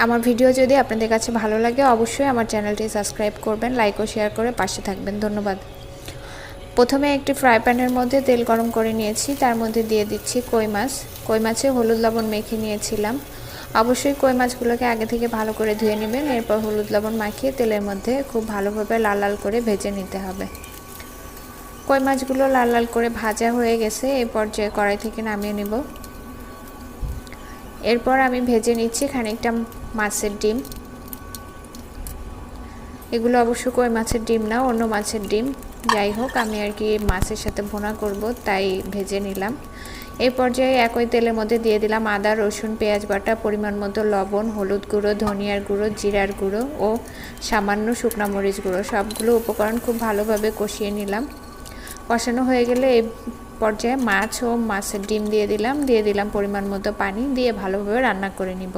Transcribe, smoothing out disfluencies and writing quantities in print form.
আমার ভিডিও যদি আপনাদের কাছে ভালো লাগে অবশ্যই আমার চ্যানেলটি সাবস্ক্রাইব করবেন, লাইক ও শেয়ার করে পাশে থাকবেন। ধন্যবাদ। প্রথমে একটি ফ্রাই প্যানের মধ্যে তেল গরম করে নিয়েছি, তার মধ্যে দিয়ে দিচ্ছি কই মাছ। কই মাছে হলুদ লবণ মেখে নিয়েছিলাম। অবশ্যই কই মাছগুলোকে আগে থেকে ভালো করে ধুয়ে নেবেন। এরপর হলুদ লবণ মাখিয়ে তেলের মধ্যে খুব ভালোভাবে লাল লাল করে ভেজে নিতে হবে। কই মাছগুলো লাল লাল করে ভাজা হয়ে গেছে, এই পর্যায়ে কড়াই থেকে নামিয়ে নেব। এরপর আমি ভেজে নিচ্ছি খানিকটা মাছের ডিম। এগুলো অবশ্য কই মাছের ডিম না, অন্য মাছের ডিম। যাই হোক, আমি আর কি মাছের সাথে ভুনা করব তাই ভেজে নিলাম। এই পর্যায়ে একই তেলের মধ্যে দিয়ে দিলাম আদা, রসুন, পেঁয়াজ বাটা, পরিমাণ মতো লবণ, হলুদ গুঁড়ো, ধনিয়ার গুঁড়ো, জিরার গুঁড়ো ও সামান্য শুকনো মরিচ গুঁড়ো। সবগুলো উপকরণ খুব ভালোভাবে কষিয়ে নিলাম। কষানো হয়ে গেলে এই পর্যায়ে মাছ ও মাছের ডিম দিয়ে দিলাম পরিমাণ মতো পানি দিয়ে ভালোভাবে রান্না করে নিব।